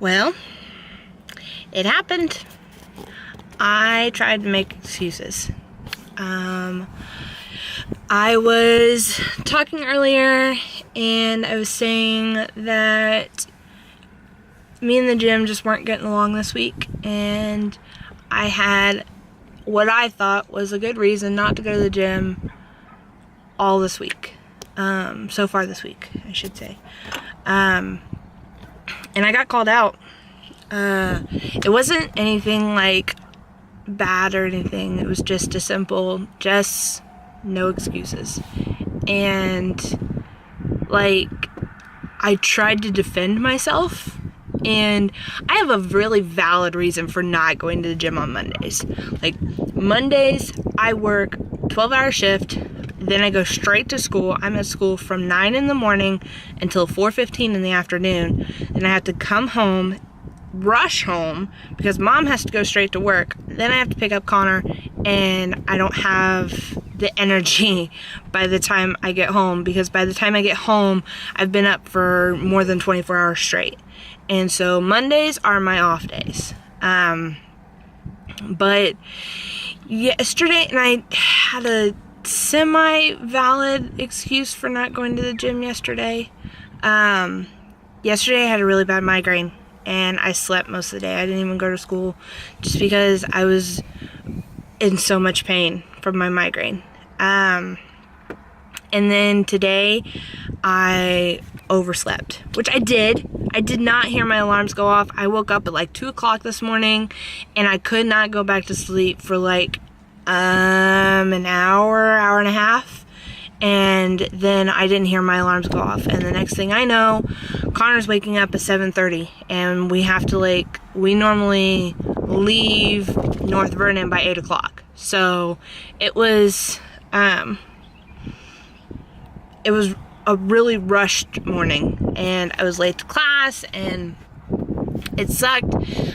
Well, it happened. I tried to make excuses. I was talking earlier and I was saying that me and the gym just weren't getting along this week, and I had what I thought was a good reason not to go to the gym all this week. So far this week, I should say. And I got called out. It wasn't anything like bad or anything. It was just a simple, just no excuses. And like, I tried to defend myself, and I have a really valid reason for not going to the gym on Mondays. Like, Mondays, I work 12-hour shift, then I go straight to school. I'm at school from 9 in the morning until 4:15 in the afternoon. Then I have to come home, rush home, because mom has to go straight to work. Then I have to pick up Connor, and I don't have the energy by the time I get home, because by the time I get home, I've been up for more than 24 hours straight. And so Mondays are my off days. But yesterday, and I had a semi-valid excuse for not going to the gym yesterday. Yesterday I had a really bad migraine, and I slept most of the day. I didn't even go to school just because I was in so much pain from my migraine. And then today I overslept, which I did. I did not hear my alarms go off. I woke up at like 2 o'clock this morning, and I could not go back to sleep for like an hour and a half, and then I didn't hear my alarms go off. And the next thing I know, Connor's waking up at 7:30, and we have to we normally leave North Vernon by 8 o'clock. So it was a really rushed morning, and I was late to class, and it sucked.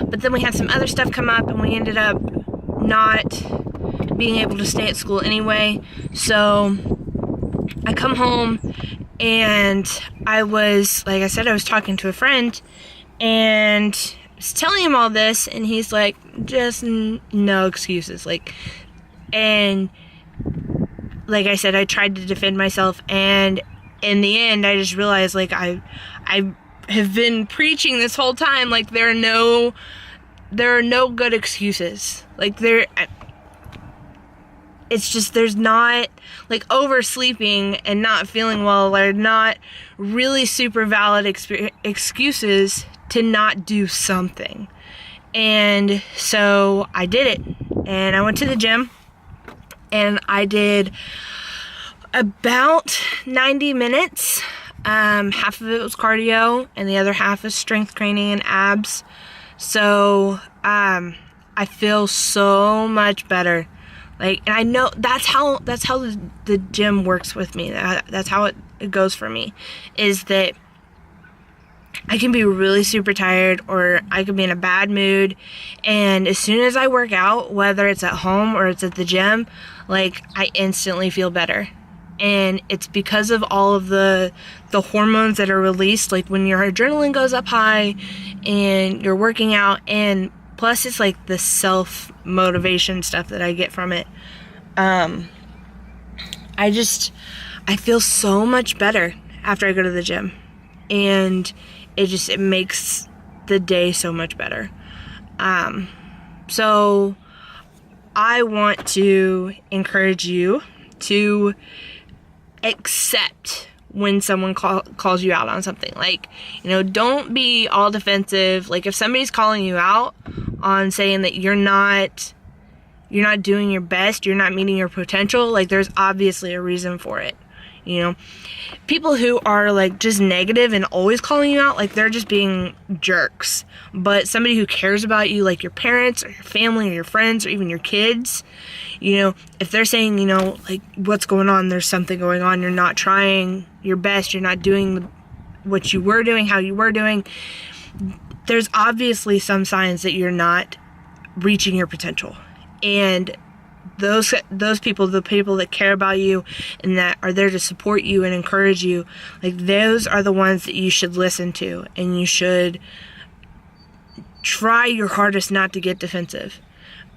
But then we had some other stuff come up, and we ended up not being able to stay at school anyway. So I come home, and I was, like I said, I was talking to a friend, and I was telling him all this, and he's like, just no excuses. And like I said, I tried to defend myself, and in the end, I just realized, I have been preaching this whole time, there are no good excuses. It's just, there's not, oversleeping and not feeling well are not really super valid excuses to not do something. And so I did it, and I went to the gym, and I did about 90 minutes. Half of it was cardio, and the other half is strength training and abs. So I feel so much better. And I know that's how the gym works with me. That's how it goes for me, is that I can be really super tired, or I can be in a bad mood, and as soon as I work out, whether it's at home or it's at the gym, I instantly feel better. And it's because of all of the hormones that are released, when your adrenaline goes up high and you're working out, and plus it's the self-motivation stuff that I get from it. I feel so much better after I go to the gym, and it makes the day so much better. So I want to encourage you to accept when someone calls you out on something. Don't be all defensive. If somebody's calling you out on saying that you're not doing your best, you're not meeting your potential, there's obviously a reason for it. People who are just negative and always calling you out, they're just being jerks. But somebody who cares about you, your parents or your family or your friends or even your kids, if they're saying, what's going on, there's something going on, you're not trying your best, you're not doing what you were doing, how you were doing, there's obviously some signs that you're not reaching your potential. And those people, the people that care about you and that are there to support you and encourage you, those are the ones that you should listen to, and you should try your hardest not to get defensive.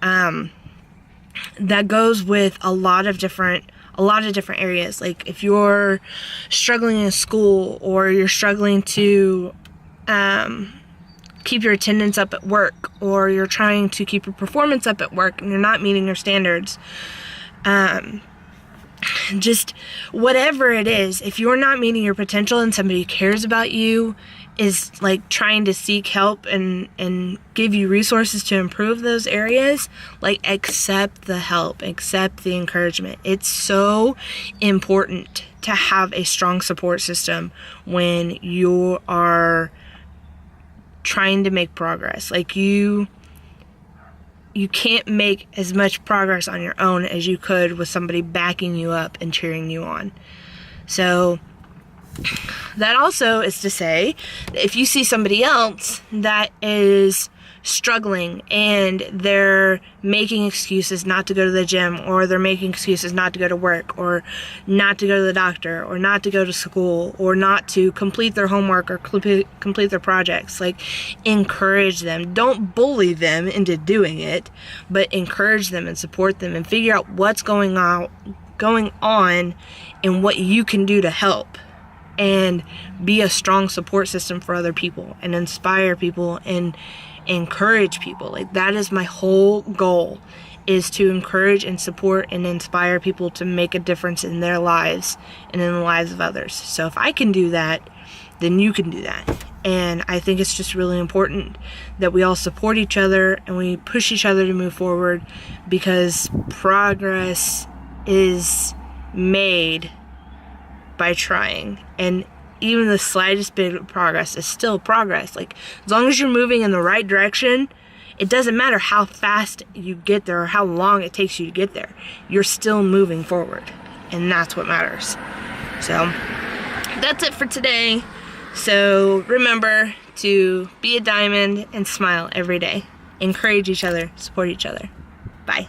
That goes with a lot of different areas. Like if you're struggling in school, or you're struggling to keep your attendance up at work, or you're trying to keep your performance up at work and you're not meeting your standards, just whatever it is, if you're not meeting your potential and somebody who cares about you is like trying to seek help and give you resources to improve those areas, like accept the help, accept the encouragement. It's so important to have a strong support system when you are trying to make progress. Like you can't make as much progress on your own as you could with somebody backing you up and cheering you on. So that also is to say that if you see somebody else that is struggling and they're making excuses not to go to the gym, or they're making excuses not to go to work, or not to go to the doctor, or not to go to school, or not to complete their homework or complete their projects, like encourage them. Don't bully them into doing it, but encourage them and support them and figure out what's going on and what you can do to help, and be a strong support system for other people and inspire people and encourage people. Like that is my whole goal, is to encourage and support and inspire people to make a difference in their lives and in the lives of others. So if I can do that, then you can do that. And I think it's just really important that we all support each other and we push each other to move forward, because progress is made by trying, and even the slightest bit of progress is still progress. Like as long as you're moving in the right direction, it doesn't matter how fast you get there or how long it takes you to get there. You're still moving forward, and that's what matters. So that's it for today. So remember to be a diamond and smile every day. Encourage each other, support each other. Bye.